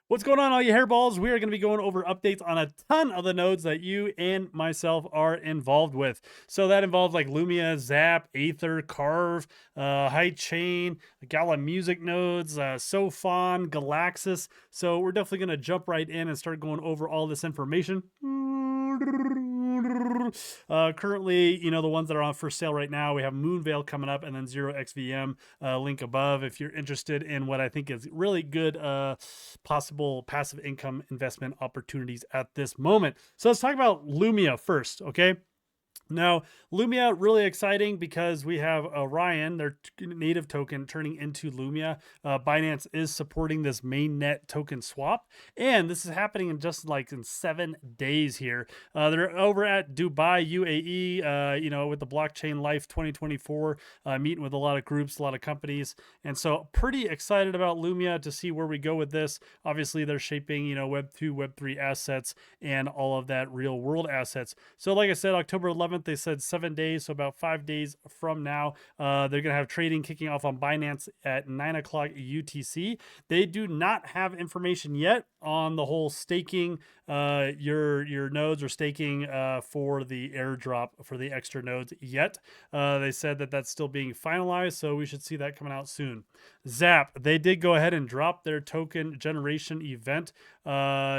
What's going on, all you hairballs? We are going to be going over updates on a ton of the nodes that you and myself are involved with. So that involves like Lumia, ZAP, Aethir, CARV, Hychain, Gala music nodes, Sophon, Galaxis. So we're definitely going to jump right in and start going over all this information. Currently, the ones that are on for sale right now, we have Moonveil coming up and then 0xVM link above if you're interested in what I think is really good possible passive income investment opportunities at this moment. So let's talk about Lumia first, okay? Now, Lumia, really exciting because we have Orion, their native token, turning into Lumia. Binance is supporting this mainnet token swap, and this is happening in just like in 7 days here. They're over at Dubai, UAE, with the Blockchain Life 2024, meeting with a lot of groups, a lot of companies, and so pretty excited about Lumia to see where we go with this. Obviously, they're shaping, Web 2, Web 3 assets and all of that real world assets. So, like I said, October 11th. They said 7 days, so about 5 days from now, they're going to have trading kicking off on Binance at 9 o'clock UTC. They do not have information yet on the whole staking your nodes or staking for the airdrop for the extra nodes yet. They said that that's still being finalized, so we should see that coming out soon. ZAP, they did go ahead and drop their token generation event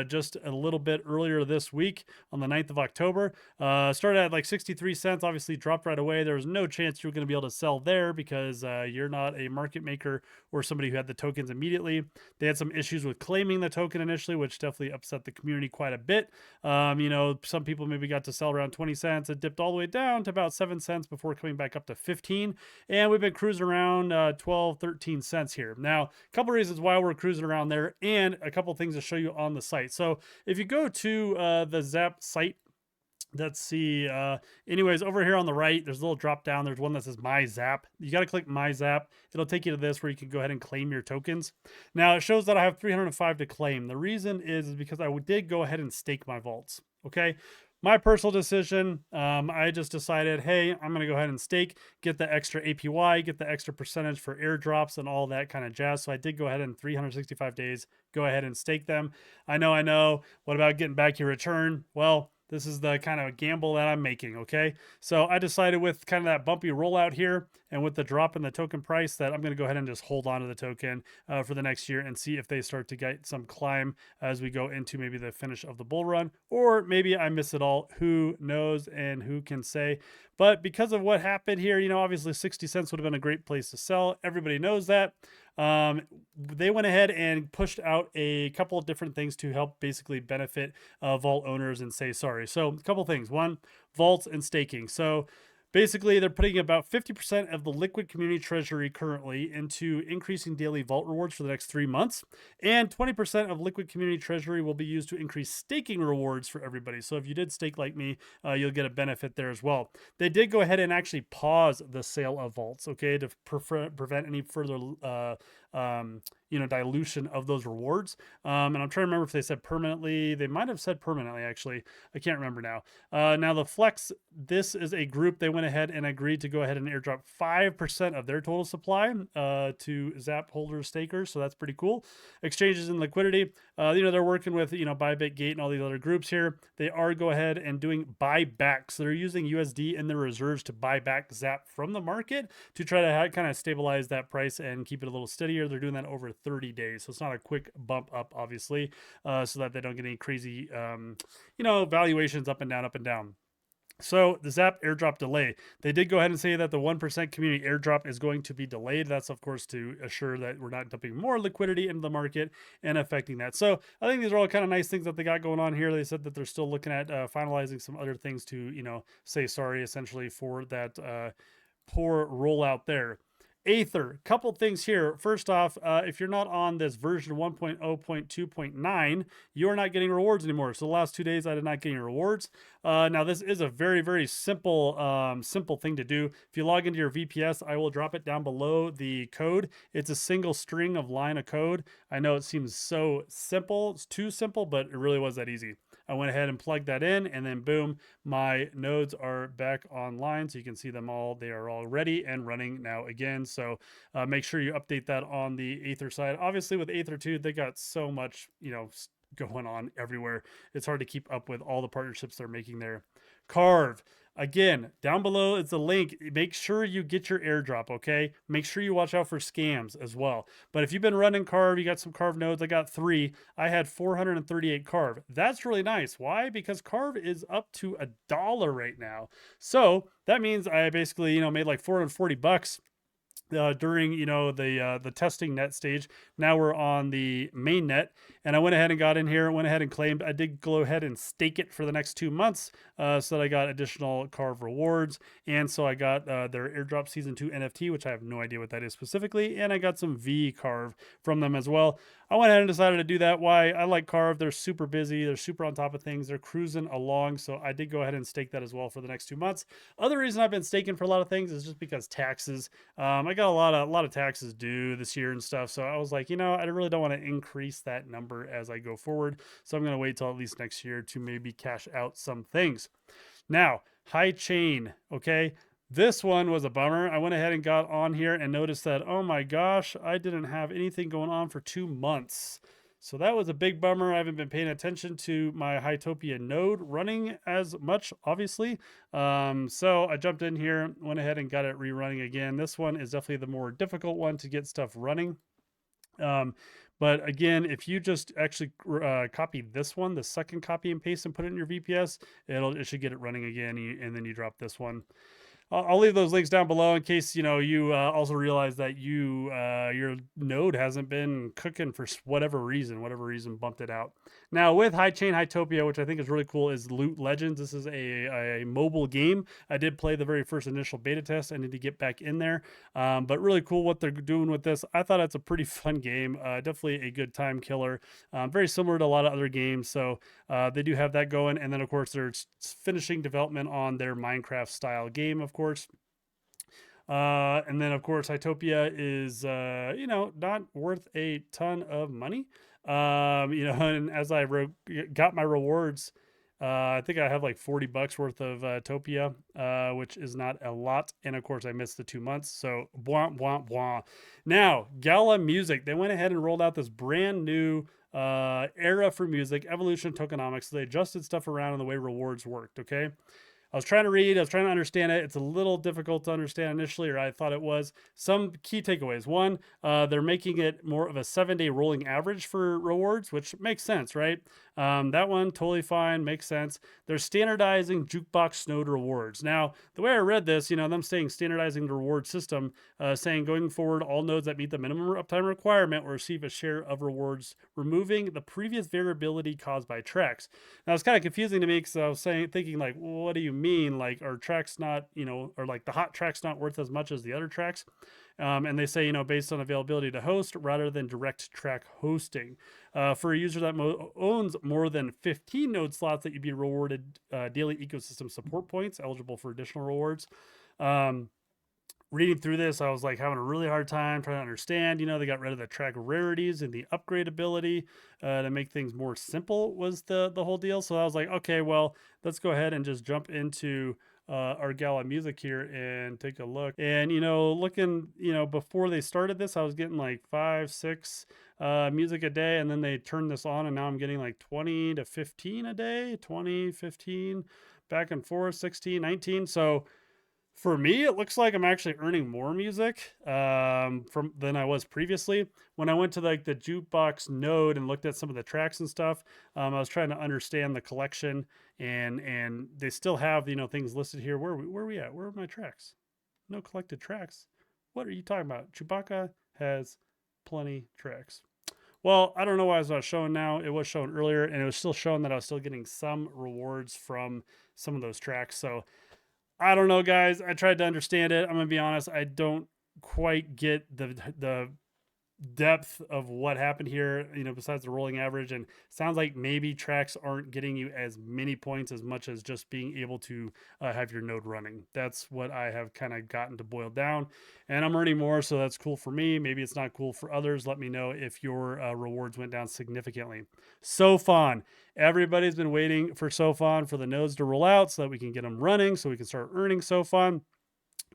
just a little bit earlier this week on the 9th of October. Started at like 63 cents, obviously dropped right away. There was no chance you were going to be able to sell there because you're not a market maker or somebody who had the tokens immediately. They had some issues with claiming the token initially, which definitely upset the community quite a bit. Some people maybe got to sell around 20 cents. It dipped all the way down to about 7 cents before coming back up to 15. And we've been cruising around 12, 13 cents here. Now, a couple reasons why we're cruising around there and a couple things to show you on the site. So if you go to the ZAP site, let's see. Anyways, over here on the right, there's a little drop down. There's one that says My Zap. You got to click My Zap. It'll take you to this where you can go ahead and claim your tokens. Now, it shows that I have 305 to claim. The reason is because I did go ahead and stake my vaults. Okay. My personal decision, I just decided, hey, I'm going to go ahead and stake, get the extra APY, get the extra percentage for airdrops and all that kind of jazz. So I did go ahead in 365 days, go ahead and stake them. I know. What about getting back your return? Well, this is the kind of gamble that I'm making, okay? So I decided with kind of that bumpy rollout here and with the drop in the token price that I'm going to go ahead and just hold on to the token for the next year and see if they start to get some climb as we go into maybe the finish of the bull run, or maybe I miss it all. Who knows and who can say? But because of what happened here, obviously 60 cents would have been a great place to sell. Everybody knows that. They went ahead and pushed out a couple of different things to help basically benefit vault owners and say sorry. So a couple things. One, vaults and staking. So basically, they're putting about 50% of the liquid community treasury currently into increasing daily vault rewards for the next 3 months. And 20% of liquid community treasury will be used to increase staking rewards for everybody. So if you did stake like me, you'll get a benefit there as well. They did go ahead and actually pause the sale of vaults, okay, to prevent any further dilution of those rewards. And I'm trying to remember if they said permanently. They might have said permanently, actually. I can't remember now. Now the Flex, this is a group. They went ahead and agreed to go ahead and airdrop 5% of their total supply to ZAP holders, stakers. So that's pretty cool. Exchanges and liquidity. They're working with, Bybit, Gate, and all these other groups here. They are go ahead and doing buybacks. They're using USD in their reserves to buy back ZAP from the market to try to kind of stabilize that price and keep it a little steadier. They're doing that over 30 days. So it's not a quick bump up, obviously, so that they don't get any crazy, valuations up and down, up and down. So the ZAP airdrop delay, they did go ahead and say that the 1% community airdrop is going to be delayed. That's of course to assure that we're not dumping more liquidity into the market and affecting that. So I think these are all kind of nice things that they got going on here. They said that they're still looking at finalizing some other things to, say sorry essentially for that poor rollout there. Aethir, couple things here. First off, if you're not on this version 1.0.2.9, you're not getting rewards anymore. So the last 2 days, I did not get any rewards. Now this is a very, very simple thing to do. If you log into your VPS, I will drop it down below the code. It's a single string of line of code. I know it seems so simple. It's too simple, but it really was that easy. I went ahead and plugged that in, and then boom, my nodes are back online. So you can see them all. They are all ready and running now again. So make sure you update that on the Aethir side. Obviously with Aethir 2, they got so much, going on everywhere. It's hard to keep up with all the partnerships they're making there. CARV. Again, down below is the link. Make sure you get your airdrop, okay? Make sure you watch out for scams as well. But if you've been running CARV, you got some CARV nodes. I got 3. I had 438 CARV. That's really nice. Why? Because CARV is up to $1 right now. So that means I basically, made like 440 bucks during the testing net stage. Now we're on the main net, and I went ahead and got in here, went ahead and claimed. I did go ahead and stake it for the next 2 months, so that I got additional CARV rewards, and so I got their airdrop season 2 NFT, which I have no idea what that is specifically, and I got some V CARV from them as well. I went ahead and decided to do that. Why? I like CARV. They're super busy. They're super on top of things. They're cruising along. So I did go ahead and stake that as well for the next 2 months. Other reason I've been staking for a lot of things is just because taxes. I got a lot of taxes due this year and stuff. So I was like, I really don't want to increase that number as I go forward. So I'm going to wait till at least next year to maybe cash out some things. Now, Hychain, okay? This one was a bummer. I went ahead and got on here and noticed that, oh my gosh, I didn't have anything going on for 2 months. So that was a big bummer. I haven't been paying attention to my Hytopia node running as much, obviously. So I jumped in here, went ahead and got it rerunning again. This one is definitely the more difficult one to get stuff running. But again, if you just actually copy this one, the second copy and paste and put it in your VPS, it should get it running again, and then you drop this one. I'll leave those links down below in case you also realize that your node hasn't been cooking for whatever reason bumped it out. Now with Hychain Hytopia, which I think is really cool, is Loot Legends. This is a mobile game. I did play the very first initial beta test. I need to get back in there, but really cool what they're doing with this. I thought it's a pretty fun game. Definitely a good time killer. Very similar to a lot of other games. So they do have that going, and then of course they're finishing development on their Minecraft style game, of course. And then of course Hytopia is not worth a ton of money. And as I got my rewards, I think I have like 40 bucks worth of Topia, which is not a lot. And of course I missed the 2 months. So blah, blah, blah. Now Gala Music, they went ahead and rolled out this brand new era for music, evolution tokenomics. So they adjusted stuff around in the way rewards worked. Okay. I was trying to understand it. It's a little difficult to understand initially, or I thought it was. Some key takeaways. One, they're making it more of a 7-day rolling average for rewards, which makes sense, right? That one, totally fine, makes sense. They're standardizing Jukebox node rewards. Now, the way I read this, them saying standardizing the reward system, saying going forward, all nodes that meet the minimum uptime requirement will receive a share of rewards, removing the previous variability caused by tracks. Now, it's kind of confusing to me because I was thinking like, well, what do you mean? Like, are tracks not, or like the hot tracks not worth as much as the other tracks? And they say, based on availability to host rather than direct track hosting. For a user that owns more than 15 node slots, that you'd be rewarded daily ecosystem support points, eligible for additional rewards. Reading through this, I was like having a really hard time trying to understand. They got rid of the track rarities and the upgrade ability to make things more simple was the whole deal. So I was like, okay, well, let's go ahead and just jump into our Gala music here and take a look. And looking, before they started this, I was getting like 5, 6 music a day, and then they turned this on, and now I'm getting like 20 to 15 a day, 20, 15, back and forth, 16, 19. So for me, it looks like I'm actually earning more music than I was previously. When I went to like the Jukebox node and looked at some of the tracks and stuff, I was trying to understand the collection, and they still have things listed here. Where are we at? Where are my tracks? No collected tracks. What are you talking about? Chewbacca has plenty tracks. Well, I don't know why it's not showing now. It was showing earlier, and it was still showing that I was still getting some rewards from some of those tracks. So I don't know, guys. I tried to understand it. I'm gonna be honest. I don't quite get the depth of what happened here, you know, besides the rolling average. And sounds like maybe tracks aren't getting you as many points as much as just being able to have your node running. That's what I have kind of gotten to boil down, and I'm earning more, so that's cool for me. Maybe it's not cool for others. Let me know if your rewards went down significantly. Sophon. Everybody's been waiting for Sophon for the nodes to roll out so that we can get them running, so we can start earning Sophon.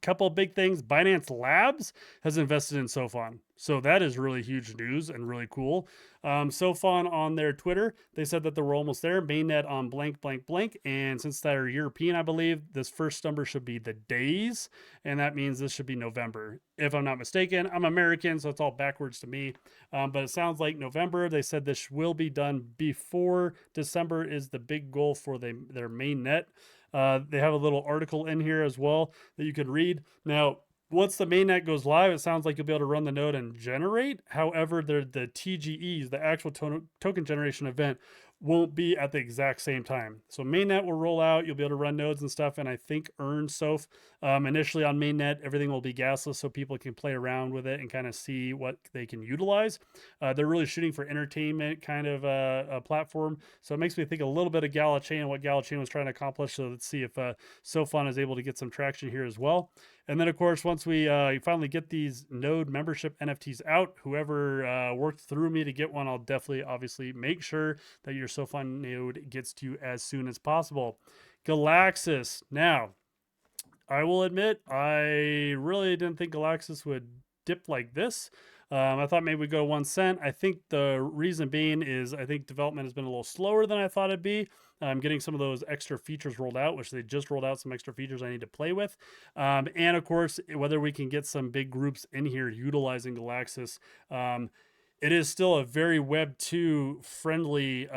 Couple of big things. Binance Labs has invested in Sophon. So that is really huge news and really cool. Sophon on their Twitter, they said that they were almost there. Mainnet on blank, blank, blank. And since they're European, I believe, this first number should be the days. And that means this should be November. If I'm not mistaken, I'm American, so it's all backwards to me. But it sounds like November. They said this will be done before December is the big goal for their main net. They have a little article in here as well that you can read. Now, once the mainnet goes live, it sounds like you'll be able to run the node and generate. However, the TGEs, the actual token generation event, won't be at the exact same time. So mainnet will roll out, you'll be able to run nodes and stuff, and I think earn Soph. Initially on mainnet, everything will be gasless so people can play around with it and kind of see what they can utilize. They're really shooting for entertainment kind of a platform. So it makes me think a little bit of Gala Chain and what Gala Chain was trying to accomplish. So let's see if Sophon is able to get some traction here as well. And then, of course, once we finally get these node membership NFTs out, whoever worked through me to get one, I'll definitely, obviously, make sure that your Sophon node gets to you as soon as possible. Galaxis. Now, I will admit, I really didn't think Galaxis would dip like this. I thought maybe we'd go 1 cent. I think the reason being is I think development has been a little slower than I thought it'd be. I'm getting some of those extra features rolled out, which they just rolled out some extra features I need to play with. And of course, whether we can get some big groups in here utilizing Galaxis. It is still a very Web 2 friendly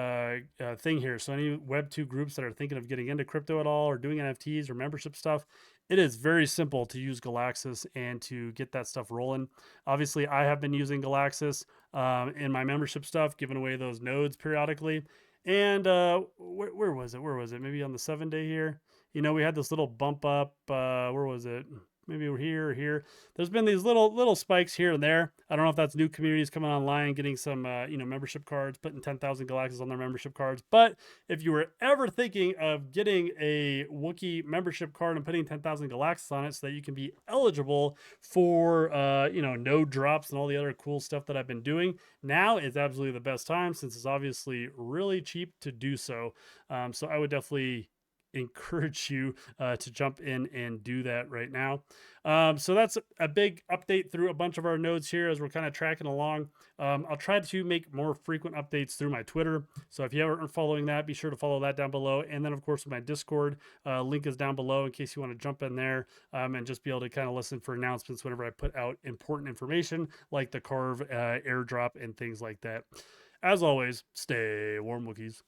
thing here. So any Web 2 groups that are thinking of getting into crypto at all or doing NFTs or membership stuff, it is very simple to use Galaxis and to get that stuff rolling. Obviously, I have been using Galaxis in my membership stuff, giving away those nodes periodically. And where was it? Where was it? Maybe on the 7-day here. You know, we had this little bump up. Where was it? Maybe we're here or here. There's been these little spikes here and there. I don't know if that's new communities coming online, getting some membership cards, putting 10,000 Galaxis on their membership cards. But if you were ever thinking of getting a Wookiee membership card and putting 10,000 Galaxis on it so that you can be eligible for node drops and all the other cool stuff that I've been doing, now is absolutely the best time since it's obviously really cheap to do so. So I would definitely encourage you to jump in and do that right now. So that's a big update through a bunch of our nodes here as we're kind of tracking along. I'll try to make more frequent updates through my Twitter. So if you aren't following that, be sure to follow that down below. And then, of course, my Discord link is down below in case you want to jump in there and just be able to kind of listen for announcements whenever I put out important information like the CARV airdrop and things like that. As always, stay warm, Wookiees.